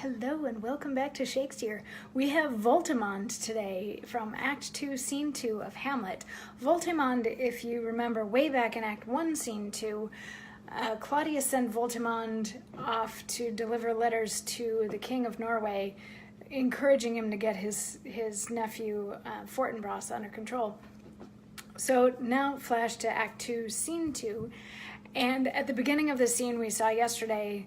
Hello and welcome back to Shakesyear. We have Voltemand today from Act 2, Scene 2 of Hamlet. Voltemand, if you remember way back in Act 1, Scene 2, Claudius sent Voltemand off to deliver letters to the King of Norway, encouraging him to get his nephew Fortinbras under control. So now flash to Act 2, Scene 2, and at the beginning of the scene we saw yesterday,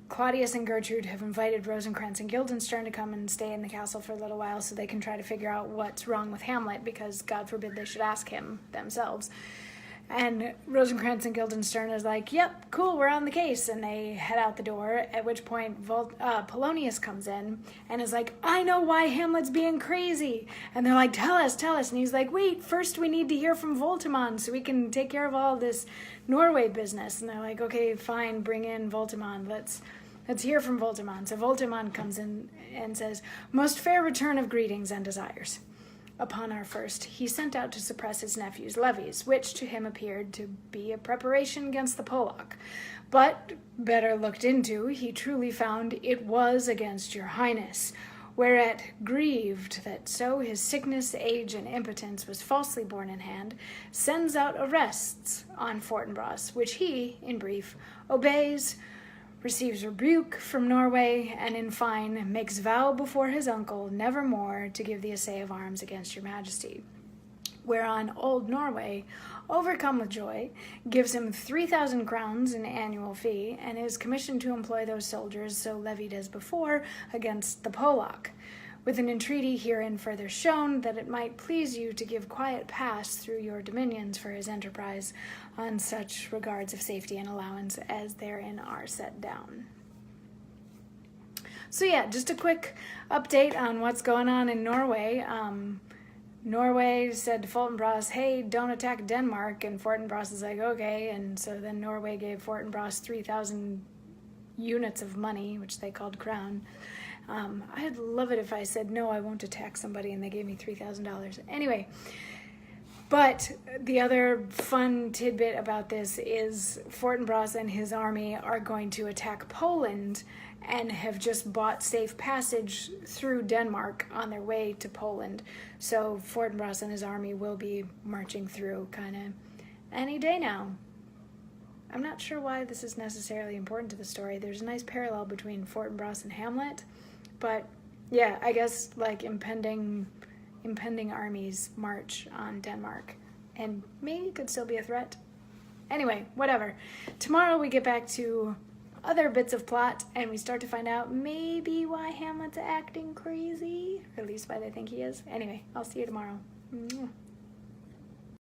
Claudius and Gertrude have invited Rosencrantz and Guildenstern to come and stay in the castle for a little while so they can try to figure out what's wrong with Hamlet, because God forbid they should ask him themselves. And Rosencrantz and Guildenstern is like, yep, cool, we're on the case. And they head out the door, at which point Polonius comes in and is like, I know why Hamlet's being crazy. And they're like, tell us. And he's like, wait, first we need to hear from Voltemand so we can take care of all this Norway business. And they're like, okay, fine, bring in Voltemand. Let's hear from Voltemand. So Voltemand comes in and says, most fair return of greetings and desires. Upon our first, he sent out to suppress his nephew's levies, which to him appeared to be a preparation against the Polak. But, better looked into, he truly found it was against your highness, whereat grieved that so his sickness, age, and impotence was falsely borne in hand, sends out arrests on Fortinbras, which he, in brief, obeys, receives rebuke from Norway, and in fine makes vow before his uncle never more to give the assay of arms against your majesty. Whereon old Norway, overcome with joy, gives him 3,000 crowns in annual fee, and is commissioned to employ those soldiers so levied as before against the Polak, with an entreaty herein further shown that it might please you to give quiet pass through your dominions for his enterprise on such regards of safety and allowance as therein are set down. So yeah, just a quick update on what's going on in Norway. Norway said to Fortinbras, hey, don't attack Denmark, and Fortinbras is like, okay, and so then Norway gave Fortinbras 3,000 units of money, which they called crown. I'd love it if I said, no, I won't attack somebody, and they gave me $3,000. Anyway, but the other fun tidbit about this is Fortinbras and his army are going to attack Poland and have just bought safe passage through Denmark on their way to Poland. So Fortinbras and his army will be marching through kind of any day now. I'm not sure why this is necessarily important to the story. There's a nice parallel between Fortinbras and Hamlet. But yeah, I guess like impending armies march on Denmark, and maybe it could still be a threat. Anyway, whatever. Tomorrow we get back to other bits of plot, and we start to find out maybe why Hamlet's acting crazy, or at least why they think he is. Anyway, I'll see you tomorrow.